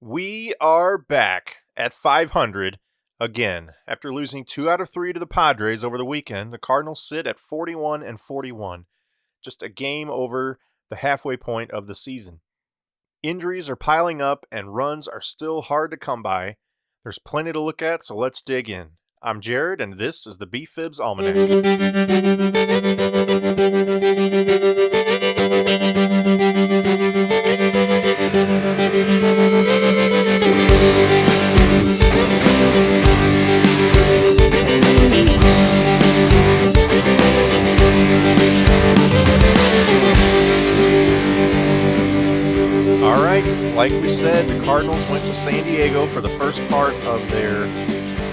We are back at 500 again. After losing 2 out of 3 to the Padres over the weekend, the Cardinals sit at 41-41, just a game over the halfway point of the season. Injuries are piling up and runs are still hard to come by. There's plenty to look at, so let's dig in. I'm Jared, and this is the BFIBs Almanac. All right, like we said, the Cardinals went to San Diego for the first part of their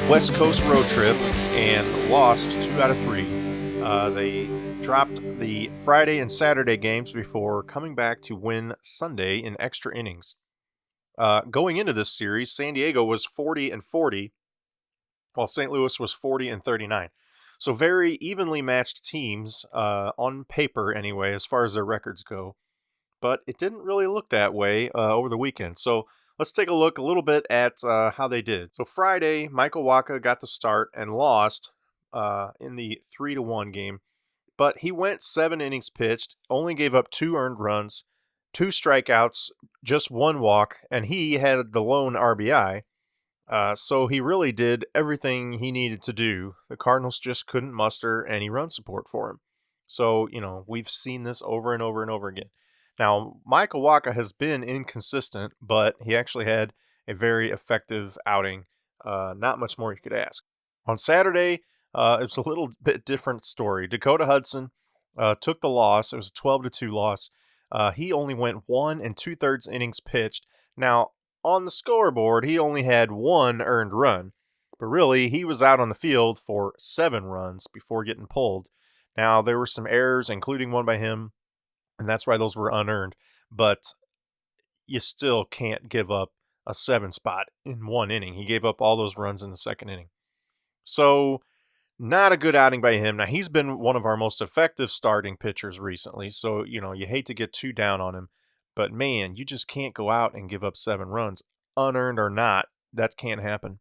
West Coast road trip and lost 2 out of 3. They dropped the Friday and Saturday games before coming back to win Sunday in extra innings. Going into this series, San Diego was 40-40, while St. Louis was 40-39. So very evenly matched teams on paper anyway, as far as their records go. But it didn't really look that way over the weekend. So let's take a look a little bit at how they did. So Friday, Michael Wacha got the start and lost in the 3-1 game. But he went 7 innings pitched, only gave up 2 earned runs, 2 strikeouts, just 1 walk, and he had the lone RBI. So he really did everything he needed to do. The Cardinals just couldn't muster any run support for him. So, we've seen this over and over and over again. Now, Michael Wacha has been inconsistent, but he actually had a very effective outing. Not much more you could ask. On Saturday, it was a little bit different story. Dakota Hudson took the loss. It was a 12-2 loss. He only went 1 2/3 innings pitched. Now, on the scoreboard, he only had 1 earned run, but really, he was out on the field for 7 runs before getting pulled. Now, there were some errors, including one by him, and that's why those were unearned. But you still can't give up a 7 spot in 1 inning. He gave up all those runs in the second inning. So, not a good outing by him. Now, he's been one of our most effective starting pitchers recently, so, you hate to get too down on him. But, man, you just can't go out and give up 7 runs, unearned or not. That can't happen.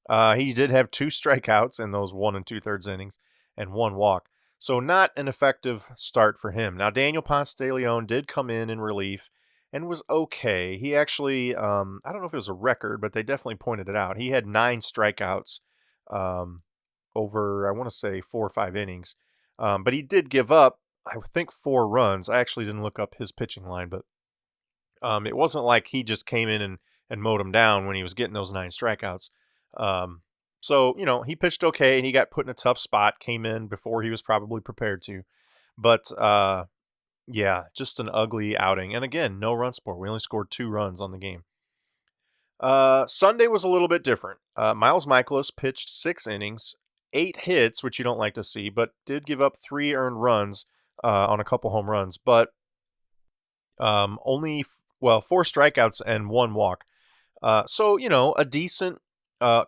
He did have 2 strikeouts in those 1 2/3 innings and 1 walk. So not an effective start for him. Now, Daniel Ponce de Leon did come in relief and was okay. He actually, I don't know if it was a record, but they definitely pointed it out. He had 9 strikeouts over, I want to say, 4 or 5 innings. But he did give up, I think, 4 runs. I actually didn't look up his pitching line, but it wasn't like he just came in and mowed him down when he was getting those 9 strikeouts. So, he pitched okay and he got put in a tough spot, came in before he was probably prepared to. But, yeah, just an ugly outing. And again, no run support. We only scored 2 runs on the game. Sunday was a little bit different. Miles Mikolas pitched 6 innings, 8 hits, which you don't like to see, but did give up 3 earned runs on a couple home runs. But only, 4 strikeouts and 1 walk. So, a decent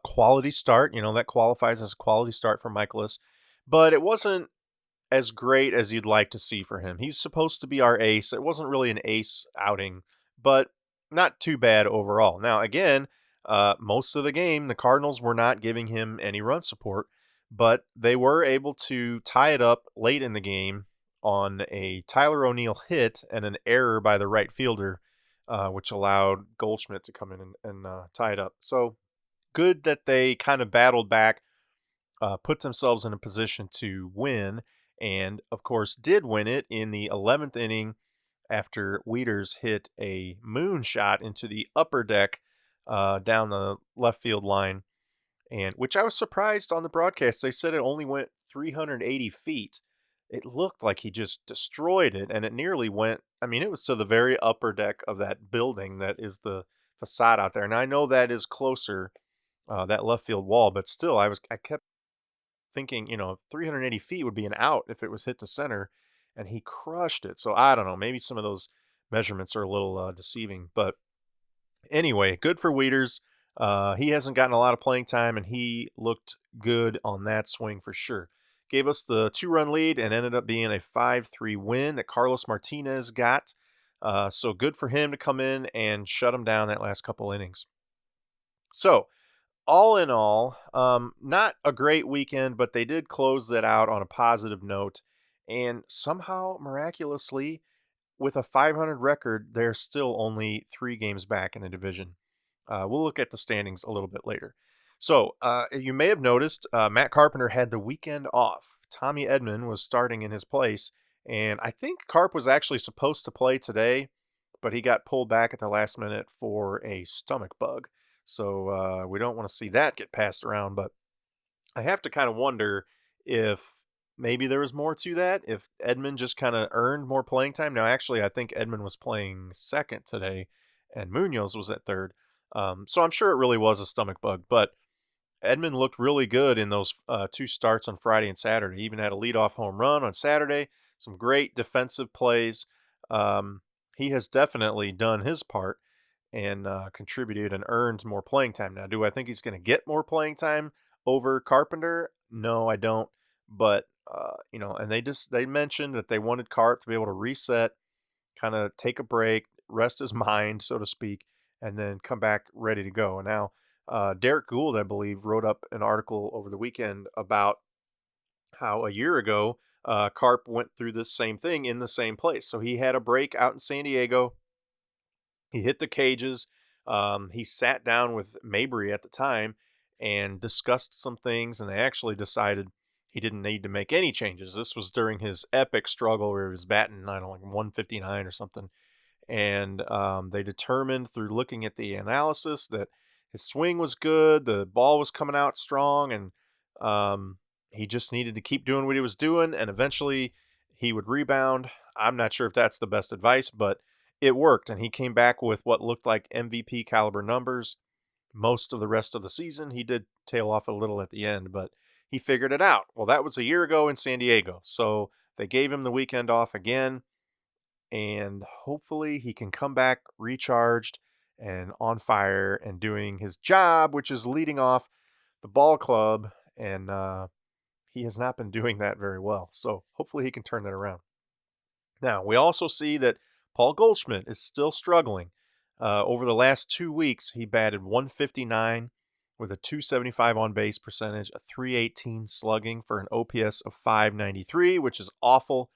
quality start. That qualifies as a quality start for Mikolas, but it wasn't as great as you'd like to see for him. He's supposed to be our ace. It wasn't really an ace outing, but not too bad overall. Now, again, most of the game, the Cardinals were not giving him any run support, but they were able to tie it up late in the game on a Tyler O'Neill hit and an error by the right fielder, which allowed Goldschmidt to come in and tie it up. So, good that they kind of battled back, put themselves in a position to win, and of course did win it in the 11th inning after Wieters hit a moonshot into the upper deck down the left field line, and which I was surprised on the broadcast. They said it only went 380 feet. It looked like he just destroyed it, and it nearly went, it was to the very upper deck of that building that is the facade out there. And I know that is closer, that left field wall, but still, I kept thinking, 380 feet would be an out if it was hit to center, and he crushed it. So I don't know, maybe some of those measurements are a little deceiving, but anyway, good for Wieters. He hasn't gotten a lot of playing time, and he looked good on that swing for sure. Gave us the 2-run lead and ended up being a 5-3 win that Carlos Martinez got. So good for him to come in and shut him down that last couple innings. So all in all, not a great weekend, but they did close that out on a positive note. And somehow, miraculously, with a 500 record, they're still only 3 games back in the division. We'll look at the standings a little bit later. So, you may have noticed Matt Carpenter had the weekend off. Tommy Edman was starting in his place, and I think Carp was actually supposed to play today, but he got pulled back at the last minute for a stomach bug. So, we don't want to see that get passed around, but I have to kind of wonder if maybe there was more to that, if Edmund just kind of earned more playing time. Now, actually, I think Edmund was playing second today, and Munoz was at third. So I'm sure it really was a stomach bug, but Edmund looked really good in those 2 starts on Friday and Saturday. He even had a leadoff home run on Saturday, some great defensive plays. He has definitely done his part and contributed and earned more playing time. Now, do I think he's going to get more playing time over Carpenter? No, I don't. But and they mentioned that they wanted Carp to be able to reset, kind of take a break, rest his mind, so to speak, and then come back ready to go. And now, Derek Gould, I believe, wrote up an article over the weekend about how a year ago Carp went through this same thing in the same place. So he had a break out in San Diego. He hit the cages. He sat down with Mabry at the time and discussed some things, and they actually decided he didn't need to make any changes. This was during his epic struggle where he was batting, I don't know, like 159 or something. And they determined through looking at the analysis that his swing was good, the ball was coming out strong, and he just needed to keep doing what he was doing, and eventually he would rebound. I'm not sure if that's the best advice, but it worked, and he came back with what looked like MVP caliber numbers most of the rest of the season. He did tail off a little at the end, but he figured it out. Well, that was a year ago in San Diego, so they gave him the weekend off again, and hopefully he can come back recharged and on fire and doing his job, which is leading off the ball club, and he has not been doing that very well. So hopefully he can turn that around. Now, we also see that Paul Goldschmidt is still struggling. Over the last 2 weeks, he batted 159 with a 275 on base percentage, a 318 slugging for an OPS of 593, which is awful.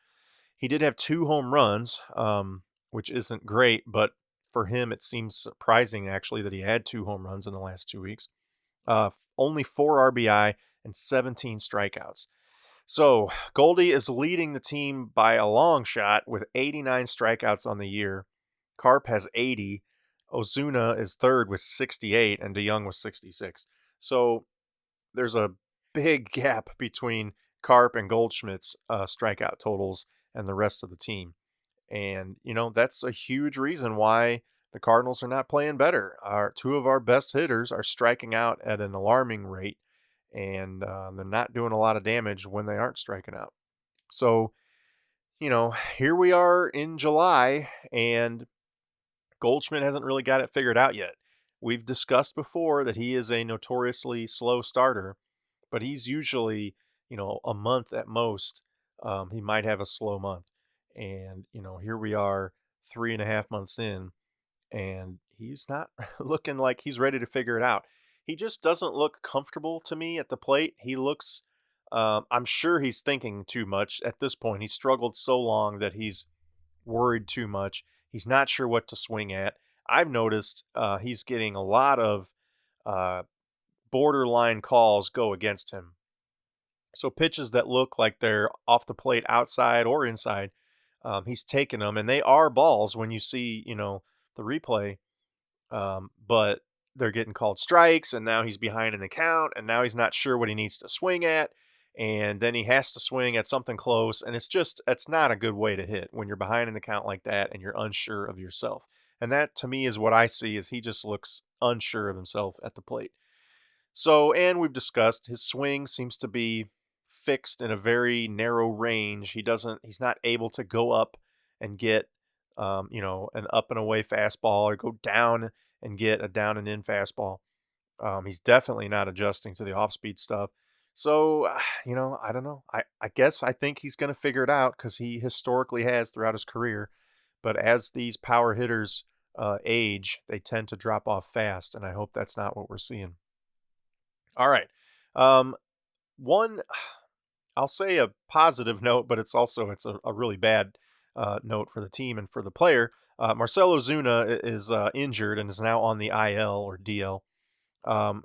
He did have 2 home runs, which isn't great, but for him, it seems surprising actually that he had 2 home runs in the last 2 weeks. Only 4 RBI and 17 strikeouts. So Goldie is leading the team by a long shot with 89 strikeouts on the year. Carp has 80. Ozuna is third with 68, and DeJong with 66. So there's a big gap between Carp and Goldschmidt's strikeout totals and the rest of the team. And, that's a huge reason why the Cardinals are not playing better. Two of our best hitters are striking out at an alarming rate, and they're not doing a lot of damage when they aren't striking out. So, here we are in July, and Goldschmidt hasn't really got it figured out yet. We've discussed before that he is a notoriously slow starter, but he's usually, a month at most. He might have a slow month. And, here we are 3.5 months in, and he's not looking like he's ready to figure it out. He just doesn't look comfortable to me at the plate. He looks, I'm sure he's thinking too much at this point. He's struggled so long that he's worried too much. He's not sure what to swing at. I've noticed he's getting a lot of uh, borderline calls go against him. So pitches that look like they're off the plate outside or inside, he's taking them, and they are balls when you see, the replay. But they're getting called strikes, and now he's behind in the count, and now he's not sure what he needs to swing at, and then he has to swing at something close, and it's not a good way to hit when you're behind in the count like that and you're unsure of yourself. And that to me is what I see is he just looks unsure of himself at the plate. So, and we've discussed his swing seems to be fixed in a very narrow range. He's not able to go up and get, an up and away fastball or go down and get a down and in fastball. He's definitely not adjusting to the off speed stuff. So, I don't know. I guess I think he's going to figure it out because he historically has throughout his career. But as these power hitters age, they tend to drop off fast, and I hope that's not what we're seeing. All right. Um, one, I'll say a positive note, but it's a really bad note for the team and for the player. Marcell Ozuna is injured and is now on the IL or DL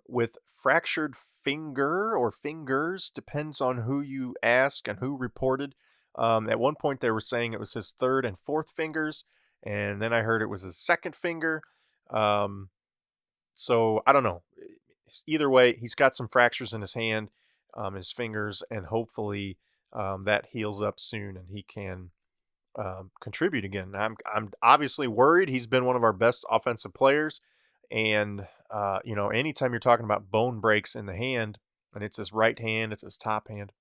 with fractured finger or fingers, depends on who you ask and who reported. At one point, they were saying it was his third and fourth fingers, and then I heard it was his second finger. Um, so I don't know. Either way, he's got some fractures in his hand, his fingers, and hopefully that heals up soon and he can contribute again. I'm obviously worried. He's been one of our best offensive players, and anytime you're talking about bone breaks in the hand, and it's his right hand, it's his top hand,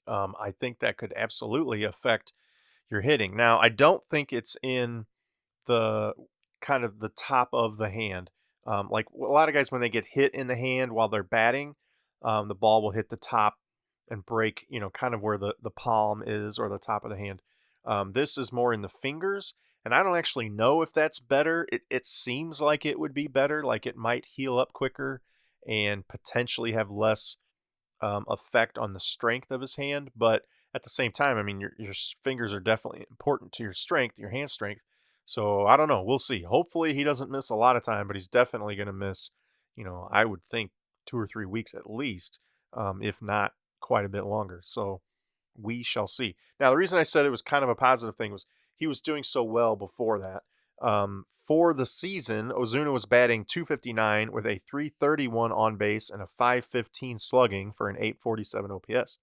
I think that could absolutely affect your hitting. Now, I don't think it's in the kind of the top of the hand. Like a lot of guys, when they get hit in the hand while they're batting, the ball will hit the top and break, kind of where the palm is or the top of the hand. This is more in the fingers, and I don't actually know if that's better. It seems like it would be better, like it might heal up quicker and potentially have less effect on the strength of his hand. But at the same time, I mean, your fingers are definitely important to your strength, your hand strength. So I don't know. We'll see. Hopefully he doesn't miss a lot of time, but he's definitely going to miss, I would think 2 or 3 weeks at least, if not quite a bit longer. So we shall see. Now, the reason I said it was kind of a positive thing was he was doing so well before that. For the season, Ozuna was batting .259 with a .331 on base and a .515 slugging for an .847 OPS.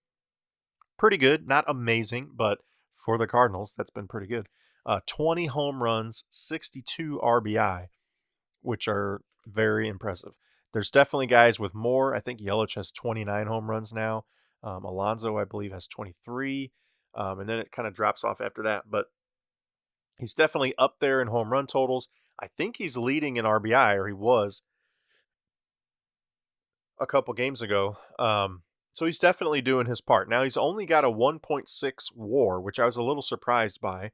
Pretty good, not amazing, but for the Cardinals, that's been pretty good. 20 home runs, 62 RBI, which are very impressive. There's definitely guys with more. I think Yelich has 29 home runs now. Alonso, I believe, has 23. And then it kind of drops off after that. But he's definitely up there in home run totals. I think he's leading in RBI, or he was a couple games ago. So he's definitely doing his part. Now, he's only got a 1.6 WAR, which I was a little surprised by,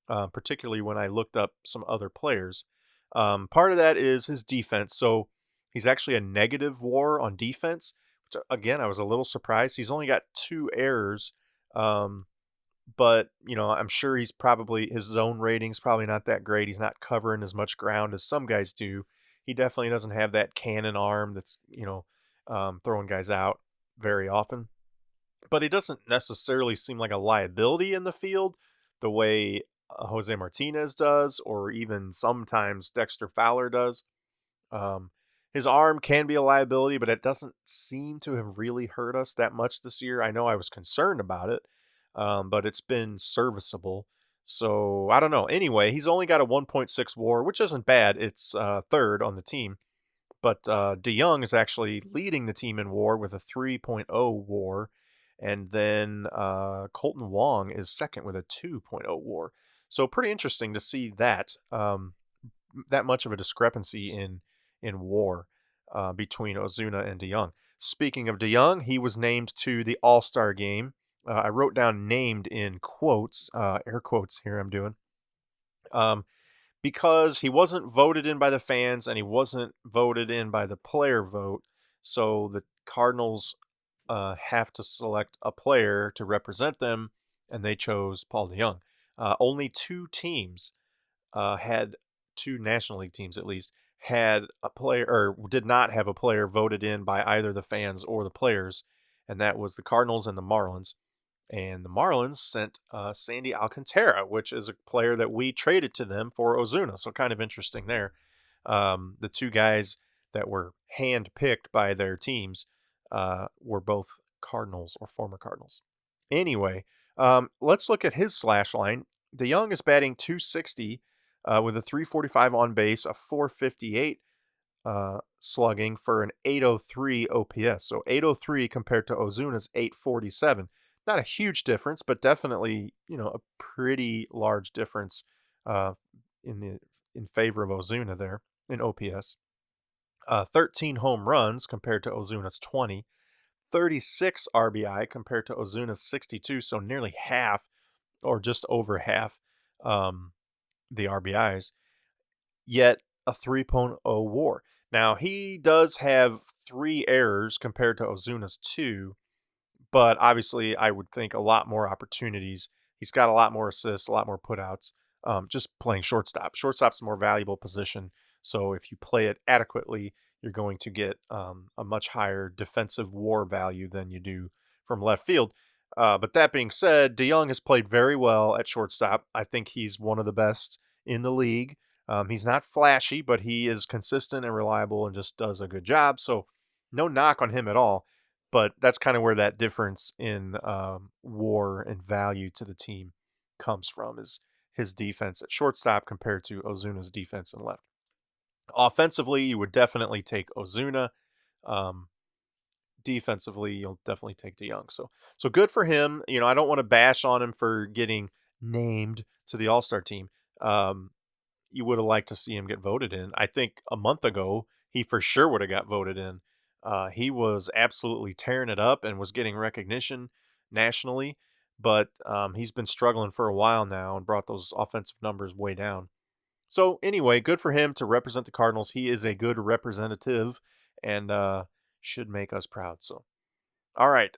particularly when I looked up some other players. Part of that is his defense. So he's actually a negative WAR on defense, which, again, I was a little surprised. He's only got 2 errors. But, I'm sure his zone rating's probably not that great. He's not covering as much ground as some guys do. He definitely doesn't have that cannon arm that's, throwing guys out very often. But he doesn't necessarily seem like a liability in the field the way Jose Martinez does, or even sometimes Dexter Fowler does. His arm can be a liability, but it doesn't seem to have really hurt us that much this year. I know I was concerned about it, but it's been serviceable. So I don't know. Anyway, he's only got a 1.6 WAR, which isn't bad. It's third on the team. But DeJong is actually leading the team in WAR with a 3.0 WAR. And then Colton Wong is second with a 2.0 WAR. So pretty interesting to see that much of a discrepancy in WAR between Ozuna and DeJong. Speaking of DeJong, he was named to the All-Star game. I wrote down named in quotes, air quotes here I'm doing, because he wasn't voted in by the fans and he wasn't voted in by the player vote. So the Cardinals have to select a player to represent them, and they chose Paul DeJong. Only 2 teams had 2 National League teams at least had a player, or did not have a player voted in by either the fans or the players, and that was the Cardinals and the Marlins. And the Marlins sent Sandy Alcantara, which is a player that we traded to them for Ozuna. So kind of interesting there. The 2 guys that were hand-picked by their teams were both Cardinals or former Cardinals. Anyway, let's look at his slash line. DeJong is batting .260 with a .345 on base, a .458 slugging for an .803 OPS. So .803 compared to Ozuna's .847. Not a huge difference, but definitely, a pretty large difference in favor of Ozuna there in OPS. 13 home runs compared to Ozuna's 20. 36 RBI compared to Ozuna's 62, so nearly half, or just over half. the RBIs, yet a 3.0 WAR. Now, he does have 3 errors compared to Ozuna's 2, but obviously I would think a lot more opportunities. He's got a lot more assists, a lot more putouts. Just playing shortstop. Shortstop's a more valuable position, so if you play it adequately, you're going to get a much higher defensive WAR value than you do from left field. But that being said, DeJong has played very well at shortstop. I think he's one of the best in the league. He's not flashy, but he is consistent and reliable and just does a good job. So no knock on him at all. But that's kind of where that difference in WAR and value to the team comes from, is his defense at shortstop compared to Ozuna's defense in left. Offensively, you would definitely take Ozuna. Um, Defensively, you'll definitely take DeJong. So good for him. I don't want to bash on him for getting named to the All-Star team. You would have liked to see him get voted in. I think a month ago, he for sure would have got voted in. He was absolutely tearing it up and was getting recognition nationally, but he's been struggling for a while now and brought those offensive numbers way down. So anyway, good for him to represent the Cardinals. He is a good representative and should make us proud. So, all right.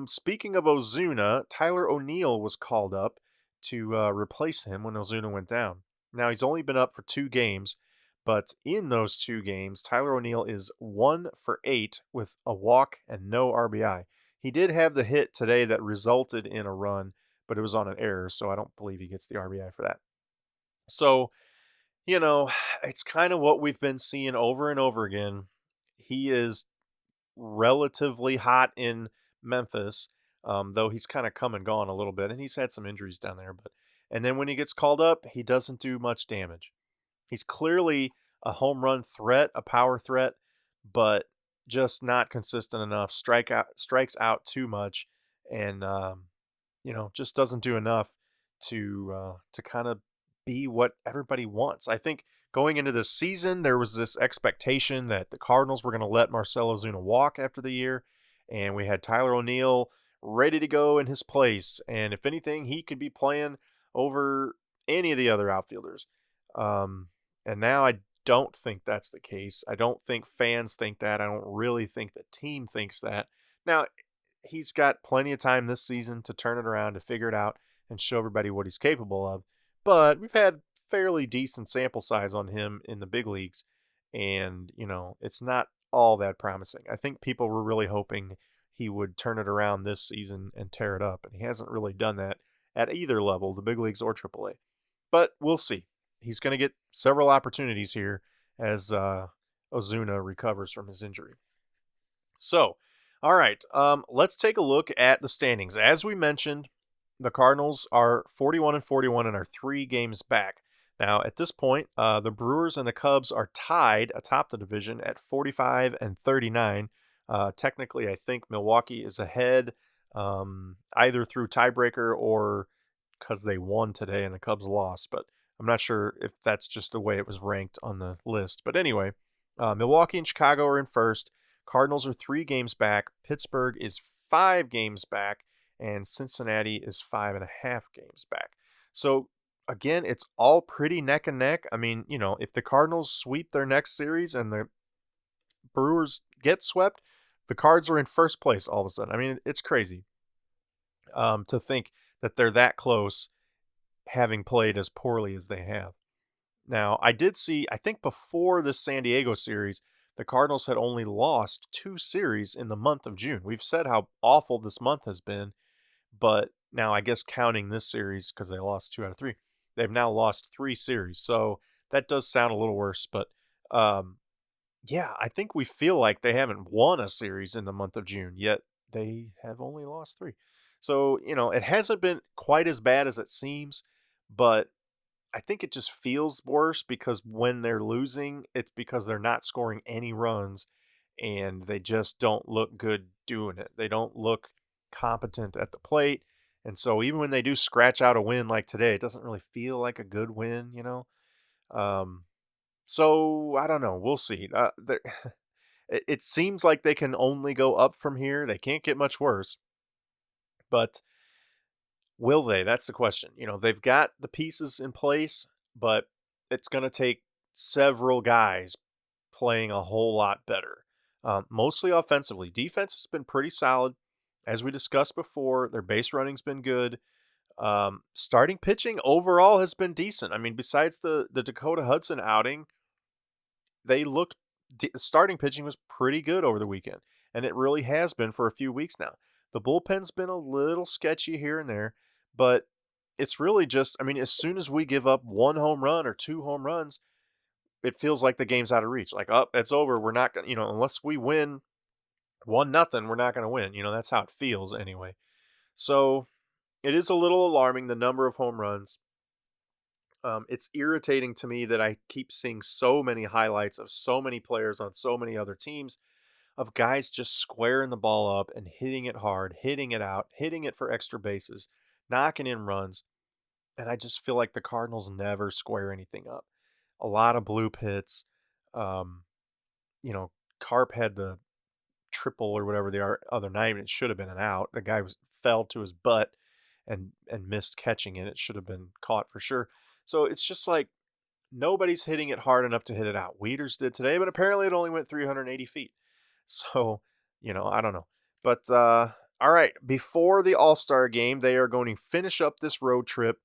Speaking of Ozuna, Tyler O'Neill was called up to replace him when Ozuna went down. Now, he's only been up for 2 games, but in those 2 games, Tyler O'Neill is 1 for 8 with a walk and no RBI. He did have the hit today that resulted in a run, but it was on an error, so I don't believe he gets the RBI for that. So, it's kind of what we've been seeing over and over again. He is relatively hot in Memphis, though he's kind of come and gone a little bit, and he's had some injuries down there. And then when he gets called up, he doesn't do much damage. He's clearly a home run threat, a power threat, but just not consistent enough. Strikes out too much, and just doesn't do enough to kind of be what everybody wants. I think going into this season, there was this expectation that the Cardinals were going to let Marcell Ozuna walk after the year, and we had Tyler O'Neill ready to go in his place. And if anything, he could be playing over any of the other outfielders. And now I don't think that's the case. I don't think fans think that. I don't really think the team thinks that. Now, he's got plenty of time this season to turn it around, to figure it out, and show everybody what he's capable of. But we've had fairly decent sample size on him in the big leagues, and it's not all that promising. I think people were really hoping he would turn it around this season and tear it up, and he hasn't really done that at either level, the big leagues or AAA. But we'll see. He's going to get several opportunities here as Ozuna recovers from his injury. So, all right, let's take a look at the standings. As we mentioned, the Cardinals are 41-41 and are 3 games back. Now, at this point, the Brewers and the Cubs are tied atop the division at 45-39. Technically, I think Milwaukee is ahead either through tiebreaker or because they won today and the Cubs lost. But I'm not sure if that's just the way it was ranked on the list. But anyway, Milwaukee and Chicago are in first. Cardinals are 3 games back. Pittsburgh is 5 games back. And Cincinnati is 5.5 games back. So, again, it's all pretty neck and neck. I mean, if the Cardinals sweep their next series and the Brewers get swept, the Cards are in first place all of a sudden. I mean, it's crazy to think that they're that close, having played as poorly as they have. Now, I did see, I think before the San Diego series, the Cardinals had only lost 2 series in the month of June. We've said how awful this month has been. But now I guess counting this series, because they lost 2 out of 3, they've now lost 3 series. So that does sound a little worse. But yeah, I think we feel like they haven't won a series in the month of June, yet they have only lost 3. So, it hasn't been quite as bad as it seems, but I think it just feels worse because when they're losing, it's because they're not scoring any runs and they just don't look good doing it. They don't look competent at the plate. And so even when they do scratch out a win like today, it doesn't really feel like a good win, So I don't know. We'll see. It seems like they can only go up from here. They can't get much worse. But will they? That's the question. They've got the pieces in place. but it's going to take several guys playing a whole lot better, mostly offensively. Defense has been pretty solid. As we discussed before, their base running's been good. Starting pitching overall has been decent. I mean, besides the Dakota Hudson outing, starting pitching was pretty good over the weekend, and it really has been for a few weeks now. The bullpen's been a little sketchy here and there, but it's really just, I mean, as soon as we give up 1 home run or 2 home runs, it feels like the game's out of reach. Like, oh, it's over. We're not going to, unless we win 1-0, we're not going to win. That's how it feels anyway. So it is a little alarming, the number of home runs. It's irritating to me that I keep seeing so many highlights of so many players on so many other teams of guys just squaring the ball up and hitting it hard, hitting it out, hitting it for extra bases, knocking in runs. And I just feel like the Cardinals never square anything up. A lot of bloop hits. Carp had the triple or whatever the other night, and it should have been an out. The guy fell to his butt and missed catching it. It should have been caught for sure. So it's just like nobody's hitting it hard enough to hit it out. Wieters did today, but apparently it only went 380 feet. So, I don't know. But, all right, before the All-Star game, they are going to finish up this road trip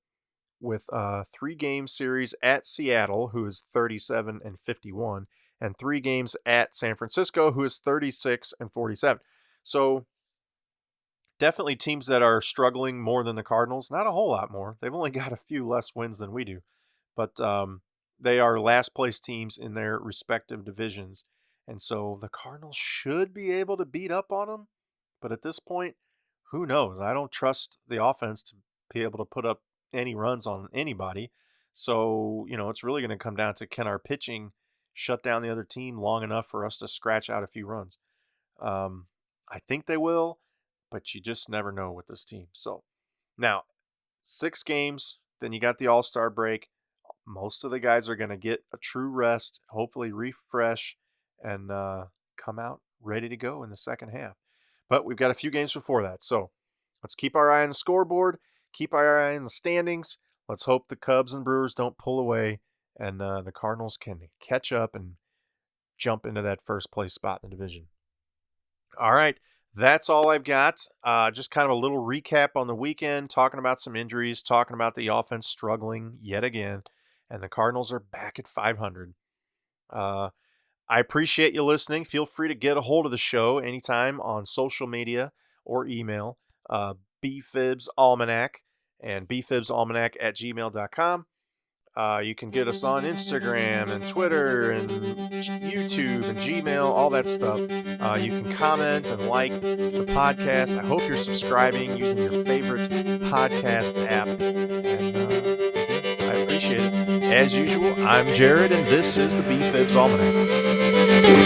with a 3-game series at Seattle, who is 37-51, and 3 games at San Francisco, who is 36-47. So definitely teams that are struggling more than the Cardinals. Not a whole lot more. They've only got a few less wins than we do. But they are last place teams in their respective divisions. And so the Cardinals should be able to beat up on them. But at this point, who knows? I don't trust the offense to be able to put up any runs on anybody. So, it's really going to come down to, can our pitching shut down the other team long enough for us to scratch out a few runs? I think they will, but you just never know with this team. So now 6 games, then you got the All-Star break. Most of the guys are going to get a true rest, hopefully refresh, and come out ready to go in the second half. But we've got a few games before that. So let's keep our eye on the scoreboard, keep our eye on the standings. Let's hope the Cubs and Brewers don't pull away and the Cardinals can catch up and jump into that first place spot in the division. All right, that's all I've got. Just kind of a little recap on the weekend, talking about some injuries, talking about the offense struggling yet again, and the Cardinals are back at 500. I appreciate you listening. Feel free to get a hold of the show anytime on social media or email, BFIBs Almanac and bfibsalmanac@gmail.com. You can get us on Instagram and Twitter and YouTube and Gmail, all that stuff. You can comment and like the podcast. I hope you're subscribing using your favorite podcast app. And again, I appreciate it. As usual, I'm Jared, and this is the BFIBs Almanac.